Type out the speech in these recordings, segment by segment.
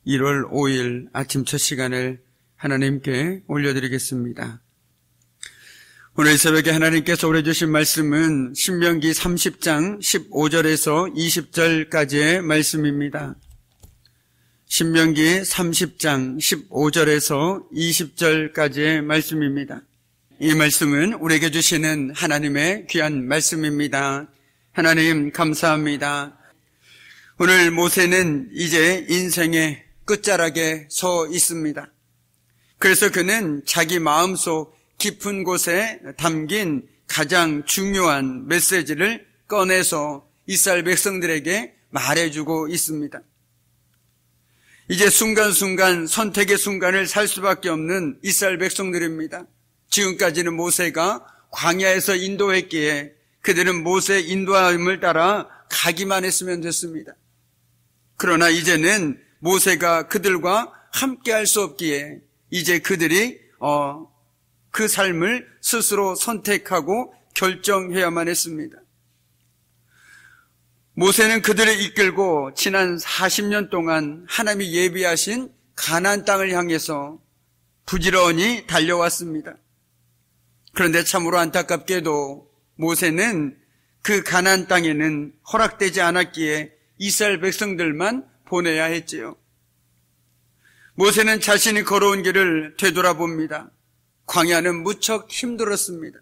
1월 5일 아침 첫 시간을 하나님께 올려드리겠습니다. 오늘 새벽에 하나님께서 올려주신 말씀은 신명기 30장 15절에서 20절까지의 말씀입니다. 신명기 30장 15절에서 20절까지의 말씀입니다. 이 말씀은 우리에게 주시는 하나님의 귀한 말씀입니다. 하나님 감사합니다. 오늘 모세는 이제 인생의 끝자락에 서 있습니다. 그래서 그는 자기 마음속 깊은 곳에 담긴 가장 중요한 메시지를 꺼내서 이스라엘 백성들에게 말해주고 있습니다. 이제 순간순간 선택의 순간을 살 수밖에 없는 이스라엘 백성들입니다. 지금까지는 모세가 광야에서 인도했기에 그들은 모세의 인도함을 따라 가기만 했으면 됐습니다. 그러나 이제는 모세가 그들과 함께 할 수 없기에 이제 그들이 그 삶을 스스로 선택하고 결정해야만 했습니다. 모세는 그들을 이끌고 지난 40년 동안 하나님이 예비하신 가나안 땅을 향해서 부지런히 달려왔습니다. 그런데 참으로 안타깝게도 모세는 그 가나안 땅에는 허락되지 않았기에 이스라엘 백성들만 보내야 했지요. 모세는 자신이 걸어온 길을 되돌아봅니다. 광야는 무척 힘들었습니다.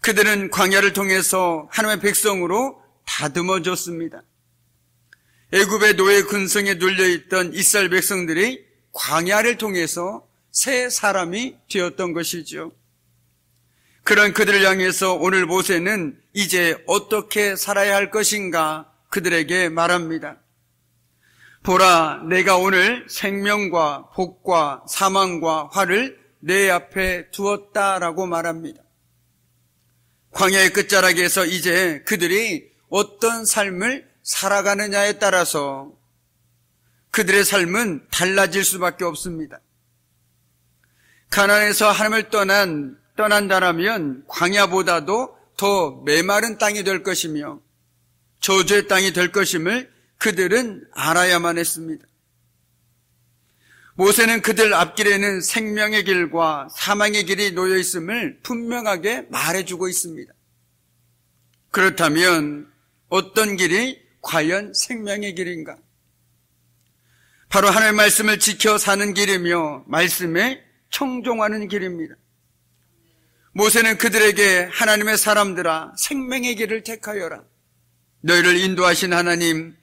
그들은 광야를 통해서 하나님의 백성으로 다듬어졌습니다. 애굽의 노예 근성에 눌려있던 이스라엘 백성들이 광야를 통해서 새 사람이 되었던 것이죠. 그런 그들을 향해서 오늘 모세는 이제 어떻게 살아야 할 것인가 그들에게 말합니다. 보라, 내가 오늘 생명과 복과 사망과 화를 내 앞에 두었다라고 말합니다. 광야의 끝자락에서 이제 그들이 어떤 삶을 살아가느냐에 따라서 그들의 삶은 달라질 수밖에 없습니다. 가나안에서 하나님을 떠난다라면 광야보다도 더 메마른 땅이 될 것이며 저주의 땅이 될 것임을 그들은 알아야만 했습니다. 모세는 그들 앞길에는 생명의 길과 사망의 길이 놓여 있음을 분명하게 말해주고 있습니다. 그렇다면 어떤 길이 과연 생명의 길인가? 바로 하나님의 말씀을 지켜 사는 길이며 말씀에 청종하는 길입니다. 모세는 그들에게 하나님의 사람들아 생명의 길을 택하여라. 너희를 인도하신 하나님,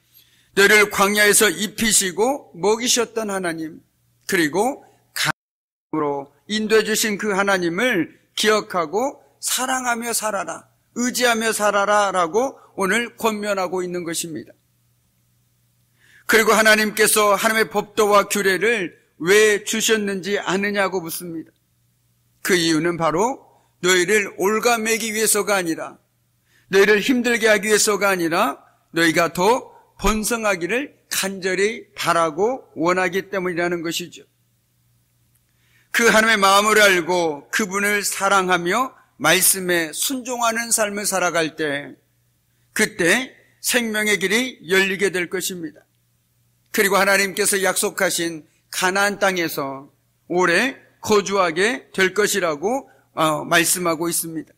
너희를 광야에서 입히시고 먹이셨던 하나님, 그리고 가나안으로 인도해 주신 그 하나님을 기억하고 사랑하며 살아라, 의지하며 살아라 라고 오늘 권면하고 있는 것입니다. 그리고 하나님께서 하나님의 법도와 규례를 왜 주셨는지 아느냐고 묻습니다. 그 이유는 바로 너희를 올가매기 위해서가 아니라, 너희를 힘들게 하기 위해서가 아니라 너희가 더 번성하기를 간절히 바라고 원하기 때문이라는 것이죠. 그 하나님의 마음을 알고 그분을 사랑하며 말씀에 순종하는 삶을 살아갈 때, 그때 생명의 길이 열리게 될 것입니다. 그리고 하나님께서 약속하신 가나안 땅에서 오래 거주하게 될 것이라고 말씀하고 있습니다.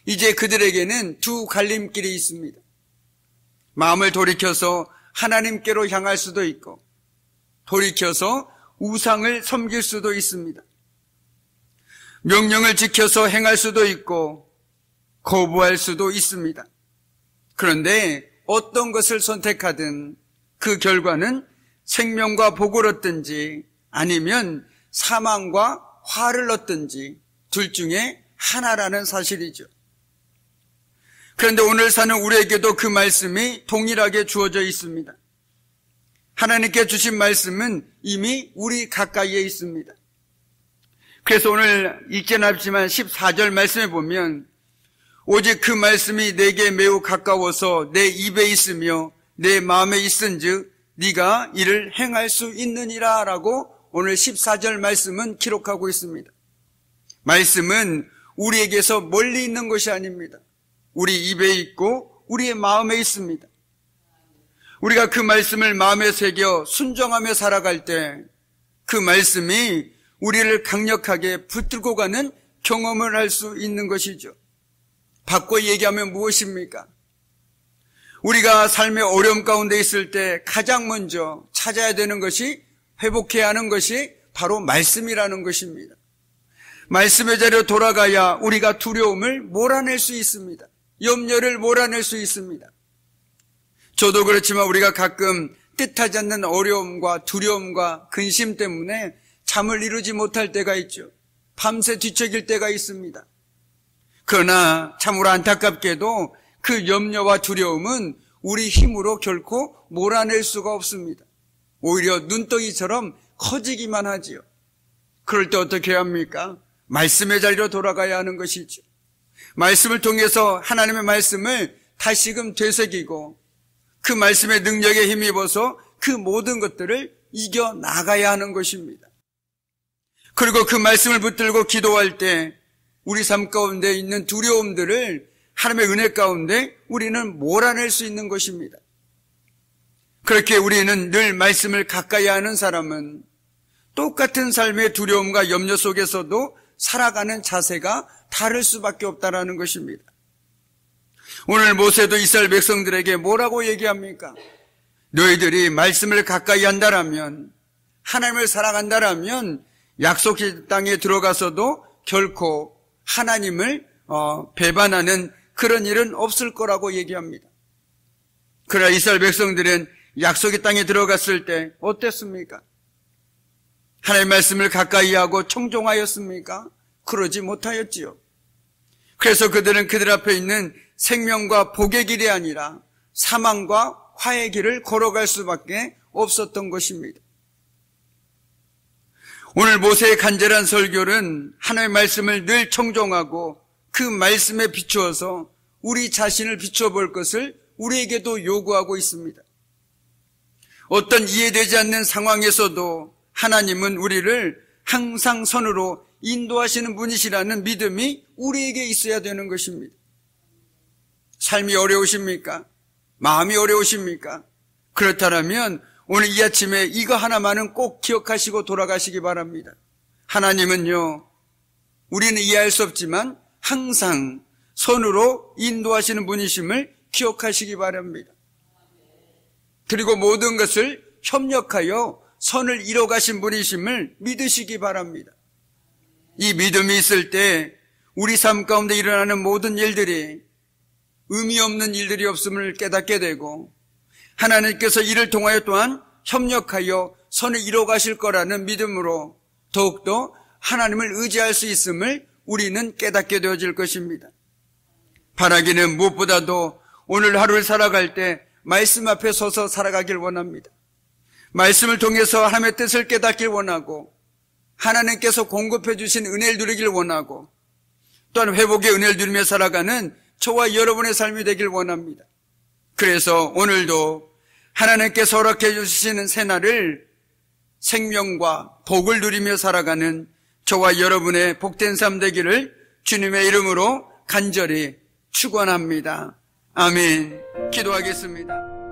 이제 그들에게는 두 갈림길이 있습니다. 마음을 돌이켜서 하나님께로 향할 수도 있고, 돌이켜서 우상을 섬길 수도 있습니다. 명령을 지켜서 행할 수도 있고 거부할 수도 있습니다. 그런데 어떤 것을 선택하든 그 결과는 생명과 복을 얻든지 아니면 사망과 화를 얻든지 둘 중에 하나라는 사실이죠. 그런데 오늘 사는 우리에게도 그 말씀이 동일하게 주어져 있습니다. 하나님께 주신 말씀은 이미 우리 가까이에 있습니다. 그래서 오늘 읽지는 않지만 14절 말씀에 보면 오직 그 말씀이 내게 매우 가까워서 내 입에 있으며 내 마음에 있은즉 네가 이를 행할 수 있느니라 라고 오늘 14절 말씀은 기록하고 있습니다. 말씀은 우리에게서 멀리 있는 것이 아닙니다. 우리 입에 있고 우리의 마음에 있습니다. 우리가 그 말씀을 마음에 새겨 순종하며 살아갈 때 그 말씀이 우리를 강력하게 붙들고 가는 경험을 할 수 있는 것이죠. 바꿔 얘기하면 무엇입니까? 우리가 삶의 어려움 가운데 있을 때 가장 먼저 찾아야 되는 것이, 회복해야 하는 것이 바로 말씀이라는 것입니다. 말씀의 자리로 돌아가야 우리가 두려움을 몰아낼 수 있습니다. 염려를 몰아낼 수 있습니다. 저도 그렇지만 우리가 가끔 뜻하지 않는 어려움과 두려움과 근심 때문에 잠을 이루지 못할 때가 있죠. 밤새 뒤척일 때가 있습니다. 그러나 참으로 안타깝게도 그 염려와 두려움은 우리 힘으로 결코 몰아낼 수가 없습니다. 오히려 눈덩이처럼 커지기만 하지요. 그럴 때 어떻게 해야 합니까? 말씀의 자리로 돌아가야 하는 것이죠. 말씀을 통해서 하나님의 말씀을 다시금 되새기고 그 말씀의 능력에 힘입어서 그 모든 것들을 이겨나가야 하는 것입니다. 그리고 그 말씀을 붙들고 기도할 때 우리 삶 가운데 있는 두려움들을 하나님의 은혜 가운데 우리는 몰아낼 수 있는 것입니다. 그렇게 우리는 늘 말씀을 가까이 하는 사람은 똑같은 삶의 두려움과 염려 속에서도 살아가는 자세가 다를 수밖에 없다는 것입니다. 오늘 모세도 이스라엘 백성들에게 뭐라고 얘기합니까? 너희들이 말씀을 가까이 한다라면, 하나님을 사랑한다라면 약속의 땅에 들어가서도 결코 하나님을 배반하는 그런 일은 없을 거라고 얘기합니다. 그러나 이스라엘 백성들은 약속의 땅에 들어갔을 때 어땠습니까? 하나님의 말씀을 가까이 하고 청종하였습니까? 그러지 못하였지요. 그래서 그들은 그들 앞에 있는 생명과 복의 길이 아니라 사망과 화의 길을 걸어갈 수밖에 없었던 것입니다. 오늘 모세의 간절한 설교는 하나님의 말씀을 늘 청종하고 그 말씀에 비추어서 우리 자신을 비춰볼 것을 우리에게도 요구하고 있습니다. 어떤 이해되지 않는 상황에서도 하나님은 우리를 항상 선으로 인도하시는 분이시라는 믿음이 우리에게 있어야 되는 것입니다. 삶이 어려우십니까? 마음이 어려우십니까? 그렇다면 오늘 이 아침에 이거 하나만은 꼭 기억하시고 돌아가시기 바랍니다. 하나님은요, 우리는 이해할 수 없지만 항상 선으로 인도하시는 분이심을 기억하시기 바랍니다. 그리고 모든 것을 협력하여 선을 이뤄가신 분이심을 믿으시기 바랍니다. 이 믿음이 있을 때 우리 삶 가운데 일어나는 모든 일들이 의미 없는 일들이 없음을 깨닫게 되고 하나님께서 이를 통하여 또한 협력하여 선을 이뤄가실 거라는 믿음으로 더욱더 하나님을 의지할 수 있음을 우리는 깨닫게 되어질 것입니다. 바라기는 무엇보다도 오늘 하루를 살아갈 때 말씀 앞에 서서 살아가길 원합니다. 말씀을 통해서 하나님의 뜻을 깨닫길 원하고 하나님께서 공급해 주신 은혜를 누리길 원하고 또한 회복의 은혜를 누리며 살아가는 저와 여러분의 삶이 되길 원합니다. 그래서 오늘도 하나님께서 허락해 주시는 새날을 생명과 복을 누리며 살아가는 저와 여러분의 복된 삶 되기를 주님의 이름으로 간절히 축원합니다. 아멘. 기도하겠습니다.